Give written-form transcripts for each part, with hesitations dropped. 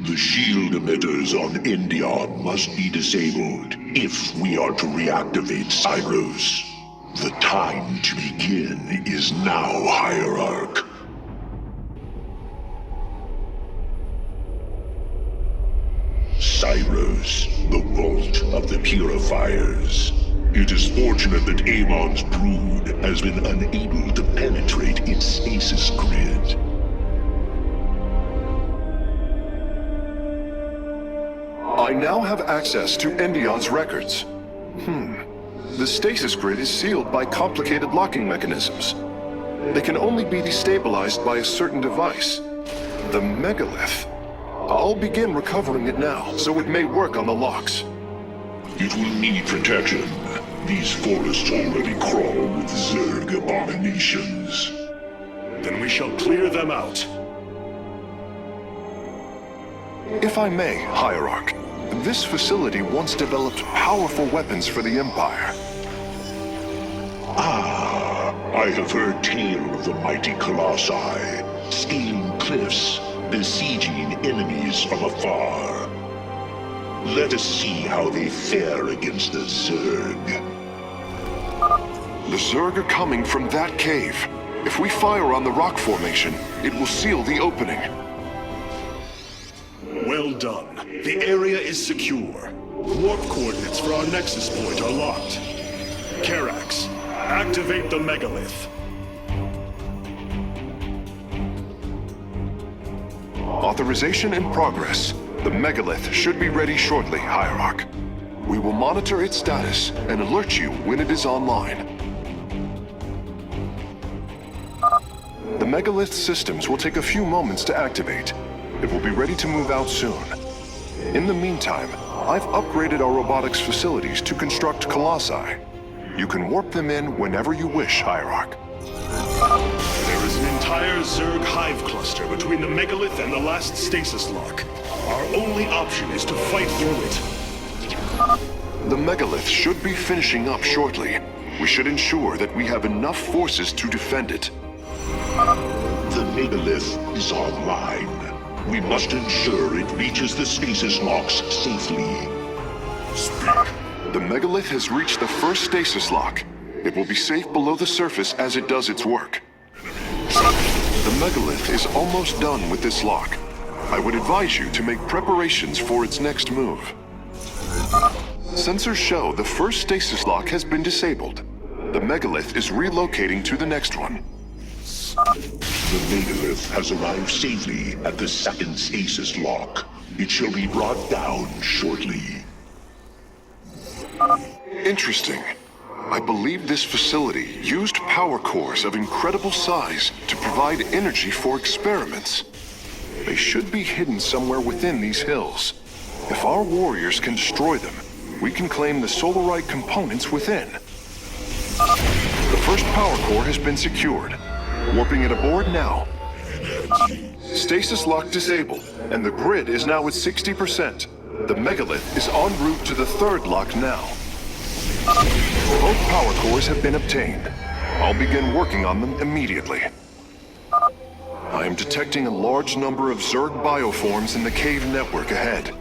The shield emitters on Endion must be disabled if we are to reactivate Cyros. The time to begin is now, Hierarch. Cyros, the vault of the Purifiers. It is fortunate that Amon's brood has been unable to penetrate its stasis grid. I now have access to Endion's records. The stasis grid is sealed by complicated locking mechanisms. They can only be destabilized by a certain device. The megalith. I'll begin recovering it now, so it may work on the locks. It will need protection. These forests already crawl with Zerg abominations. Then we shall clear them out. If I may, Hierarch, this facility once developed powerful weapons for the Empire. I have heard tale of the mighty Colossi, scaling cliffs, besieging enemies from afar. Let us see how they fare against the Zerg. The Zerg are coming from that cave. If we fire on the rock formation, it will seal the opening. Well done. The area is secure. Warp coordinates for our nexus point are locked. Karax, activate the megalith. Authorization in progress. The megalith should be ready shortly, Hierarch. We will monitor its status and alert you when it is online. The megalith systems will take a few moments to activate. It will be ready to move out soon. In the meantime, I've upgraded our robotics facilities to construct colossi. You can warp them in whenever you wish, Hierarch. There is an entire Zerg hive cluster between the megalith and the last stasis lock. Our only option is to fight through it. The megalith should be finishing up shortly. We should ensure that we have enough forces to defend it. The megalith is online. We must ensure it reaches the stasis locks safely. Speak. The megalith has reached the first stasis lock. It will be safe below the surface as it does its work. The megalith is almost done with this lock. I would advise you to make preparations for its next move. Sensors show the first stasis lock has been disabled. The megalith is relocating to the next one. The megalith has arrived safely at the second stasis lock. It shall be brought down shortly. Interesting. I believe this facility used power cores of incredible size to provide energy for experiments. They should be hidden somewhere within these hills. If our warriors can destroy them, we can claim the Solarite components within. The first power core has been secured. Warping it aboard now. Stasis lock disabled, and the grid is now at 60%. The megalith is en route to the third lock now. Both power cores have been obtained. I'll begin working on them immediately. I am detecting a large number of Zerg bioforms in the cave network ahead.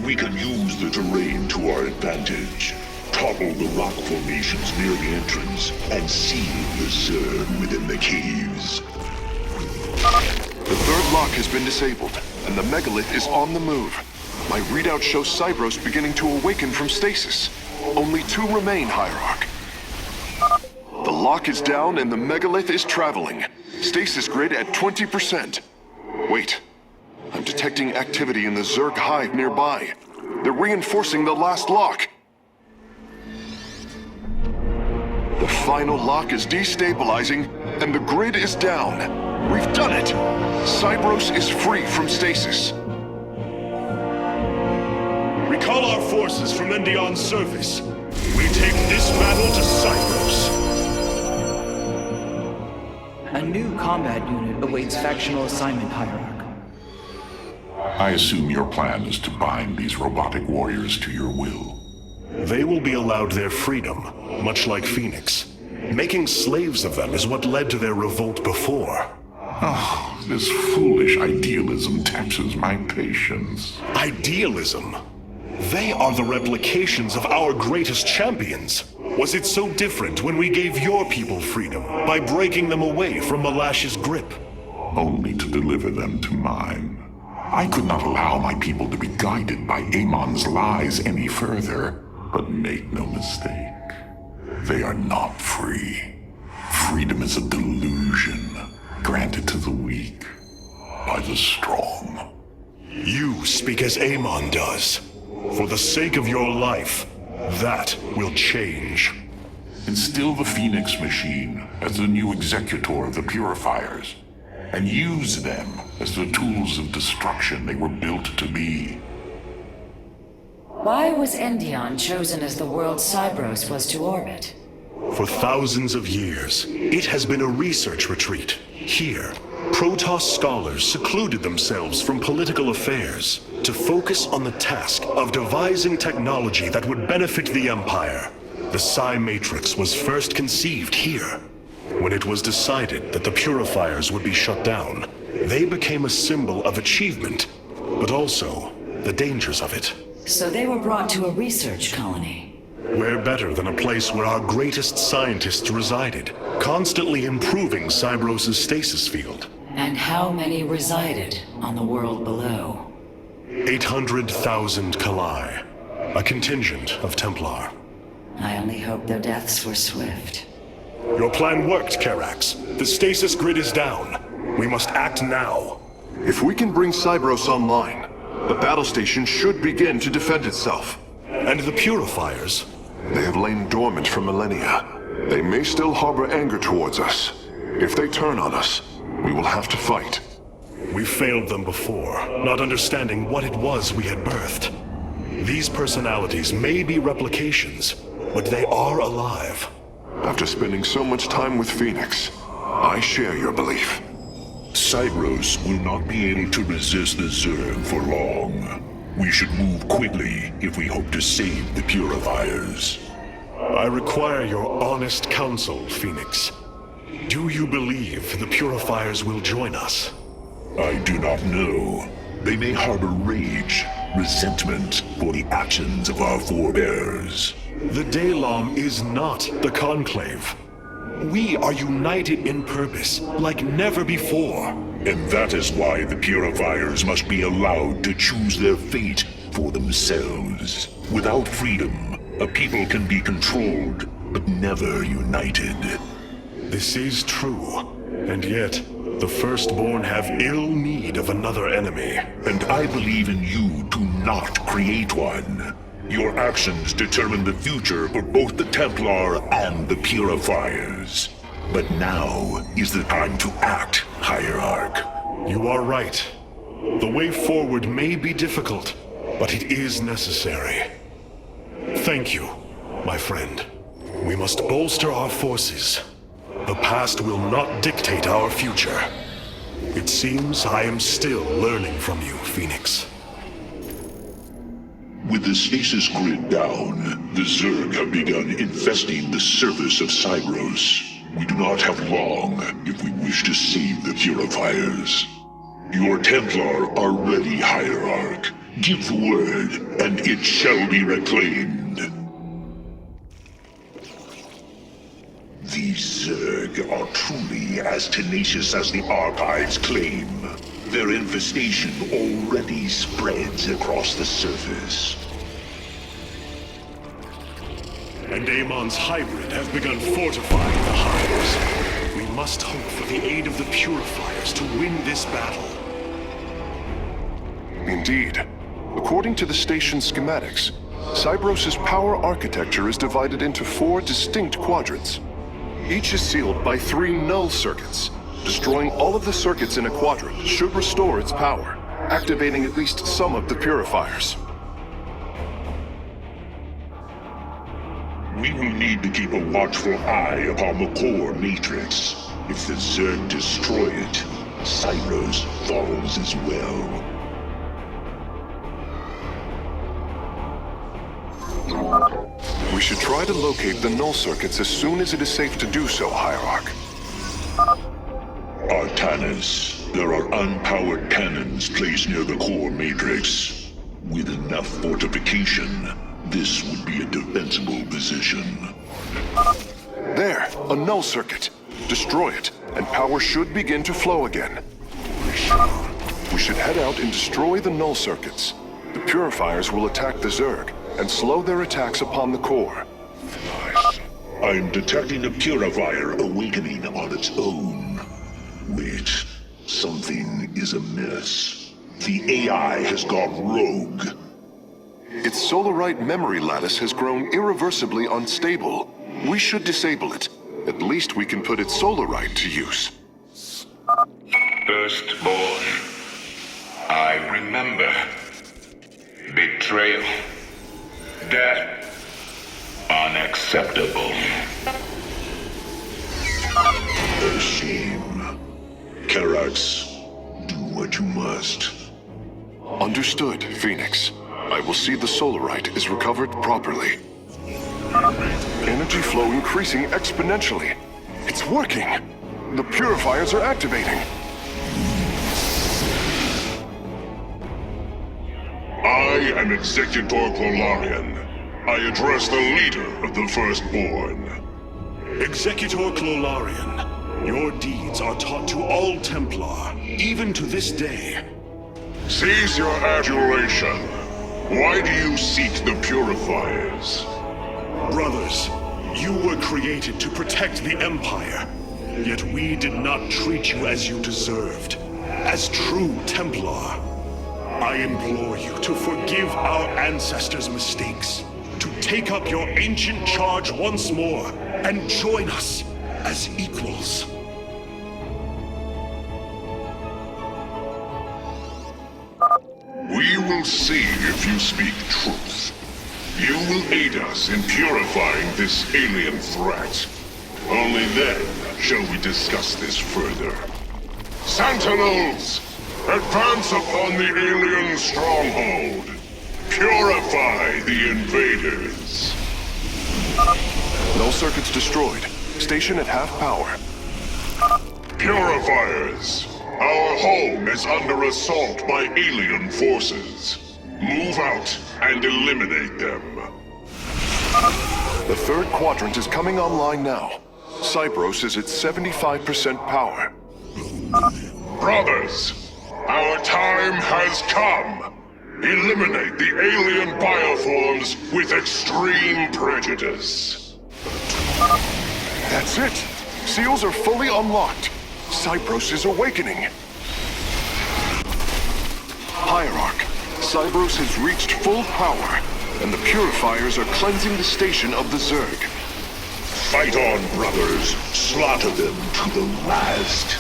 We can use the terrain to our advantage. Topple the rock formations near the entrance and seal the Zerg within the caves. The third lock has been disabled, and the megalith is on the move. My readout shows Cyros beginning to awaken from stasis. Only 2 remain, Hierarch. The lock is down and the megalith is traveling. Stasis grid at 20%. Wait. I'm detecting activity in the Zerg hive nearby. They're reinforcing the last lock. The final lock is destabilizing, and the grid is down. We've done it! Cyros is free from stasis. Recall our forces from Endion's surface. We take this battle to Cyros. A new combat unit awaits factional assignment, Hierarch. I assume your plan is to bind these robotic warriors to your will. They will be allowed their freedom, much like Phoenix. Making slaves of them is what led to their revolt before. Oh, this foolish idealism taxes my patience. Idealism? They are the replications of our greatest champions. Was it so different when we gave your people freedom by breaking them away from Malash's grip? Only to deliver them to mine. I could not allow my people to be guided by Amon's lies any further. But make no mistake, they are not free. Freedom is a delusion granted to the weak by the strong. You speak as Amon does. For the sake of your life, that will change. Instill the Phoenix machine as the new executor of the Purifiers, and use them as the tools of destruction they were built to be. Why was Endion chosen as the world Cybros was to orbit? For thousands of years, it has been a research retreat. Here, Protoss scholars secluded themselves from political affairs to focus on the task of devising technology that would benefit the Empire. The Psi Matrix was first conceived here. When it was decided that the Purifiers would be shut down, they became a symbol of achievement, but also the dangers of it. So they were brought to a research colony. Where better than a place where our greatest scientists resided, constantly improving Cybros' stasis field. And how many resided on the world below? 800,000 Kalai, a contingent of Templar. I only hope their deaths were swift. Your plan worked, Karax. The stasis grid is down. We must act now. If we can bring Cybros online, the battle station should begin to defend itself. And the Purifiers? They have lain dormant for millennia. They may still harbor anger towards us. If they turn on us, we will have to fight. We failed them before, not understanding what it was we had birthed. These personalities may be replications, but they are alive. After spending so much time with Phoenix, I share your belief. Cybros will not be able to resist the Zerg for long. We should move quickly if we hope to save the Purifiers. I require your honest counsel, Phoenix. Do you believe the Purifiers will join us? I do not know. They may harbor rage, resentment for the actions of our forebears. The Daylom is not the Conclave. We are united in purpose, like never before. And that is why the Purifiers must be allowed to choose their fate for themselves. Without freedom, a people can be controlled, but never united. This is true, and yet, the Firstborn have ill need of another enemy. And I believe in you to not create one. Your actions determine the future for both the Templar and the Purifiers. But now is the time to act, Hierarch. You are right. The way forward may be difficult, but it is necessary. Thank you, my friend. We must bolster our forces. The past will not dictate our future. It seems I am still learning from you, Phoenix. With the stasis grid down, the Zerg have begun infesting the surface of Cybros. We do not have long if we wish to save the Purifiers. Your Templar are ready, Hierarch. Give the word, and it shall be reclaimed. These Zerg are truly as tenacious as the archives claim. Their infestation already spreads across the surface. And Amon's hybrid have begun fortifying the hives. We must hope for the aid of the Purifiers to win this battle. Indeed. According to the station's schematics, Cybros' power architecture is divided into 4 distinct quadrants. Each is sealed by 3 null circuits. Destroying all of the circuits in a quadrant should restore its power, activating at least some of the Purifiers. We will need to keep a watchful eye upon the core matrix. If the Zerg destroy it, Cybros falls as well. We should try to locate the null circuits as soon as it is safe to do so, Hierarch. Artanis, there are unpowered cannons placed near the core matrix. With enough fortification, this would be a defensible position. There, a null circuit. Destroy it, and power should begin to flow again. We should head out and destroy the null circuits. The purifiers will attack the Zerg and slow their attacks upon the core. I'm detecting a purifier awakening on its own. Wait, something is amiss. The AI has gone rogue. Its Solarite memory lattice has grown irreversibly unstable. We should disable it. At least we can put its Solarite to use. Firstborn, I remember. Betrayal. Death. Unacceptable. A shame. Karax, do what you must. Understood, Phoenix. I will see the Solarite is recovered properly. Energy flow increasing exponentially. It's working. The purifiers are activating. I am Executor Clolarian. I address the leader of the Firstborn. Executor Clolarian, your deeds are taught to all Templar, even to this day. Cease your adulation. Why do you seek the Purifiers? Brothers, you were created to protect the Empire, yet we did not treat you as you deserved, as true Templar. I implore you to forgive our ancestors' mistakes, to take up your ancient charge once more, and join us as equals. We will see if you speak truth. You will aid us in purifying this alien threat. Only then shall we discuss this further. Sentinels! Advance upon the alien stronghold! Purify the invaders! Null circuits destroyed. Station at half power. Purifiers! Our home is under assault by alien forces. Move out and eliminate them. The third quadrant is coming online now. Cybros is at 75% power. Brothers, our time has come. Eliminate the alien bioforms with extreme prejudice. That's it! Seals are fully unlocked. Cybros is awakening. Hierarch, Cybros has reached full power, and the purifiers are cleansing the station of the Zerg. Fight on, brothers. Slaughter them to the last.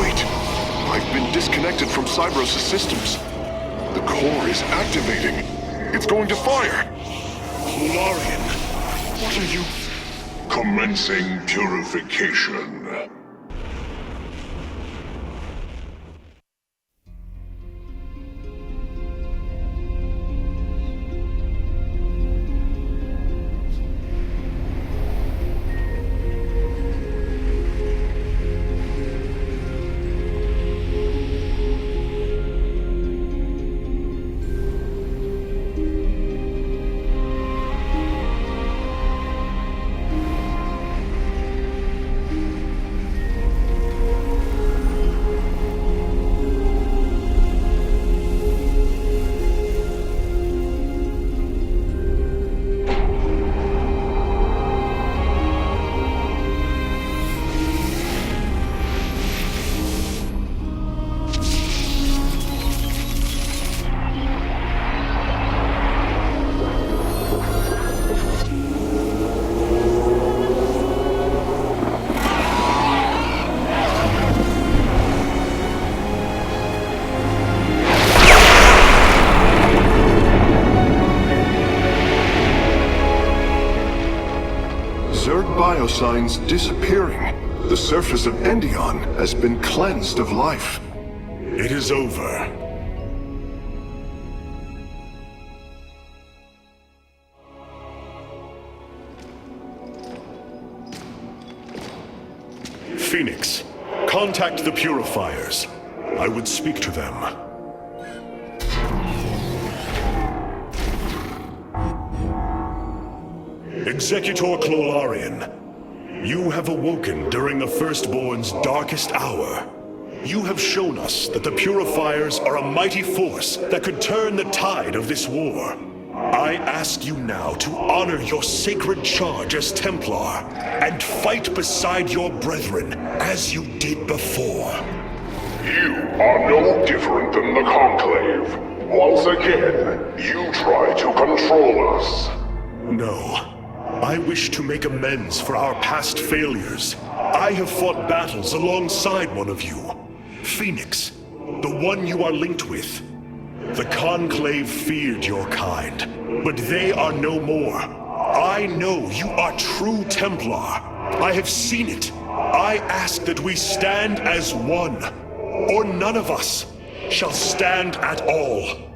Wait! I've been disconnected from Cybros' systems. The core is activating. It's going to fire! Clolarian, what are you... Commencing purification. Signs disappearing. The surface of Endion has been cleansed of life. It is over. Phoenix, contact the Purifiers. I would speak to them. Executor Clolarian, you have awoken during the Firstborn's darkest hour. You have shown us that the Purifiers are a mighty force that could turn the tide of this war. I ask you now to honor your sacred charge as Templar and fight beside your brethren as you did before. You are no different than the Conclave. Once again, you try to control us. No. I wish to make amends for our past failures. I have fought battles alongside one of you. Phoenix, the one you are linked with. The Conclave feared your kind, but they are no more. I know you are true Templar. I have seen it. I ask that we stand as one, or none of us shall stand at all.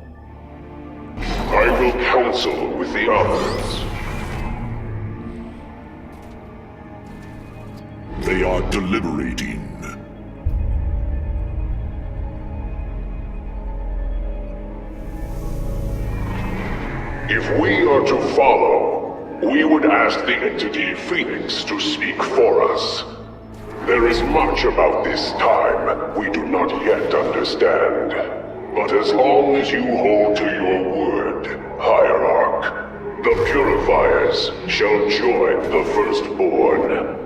I will counsel with the others. They are deliberating. If we are to follow, we would ask the entity Phoenix to speak for us. There is much about this time we do not yet understand. But as long as you hold to your word, Hierarch, the Purifiers shall join the Firstborn.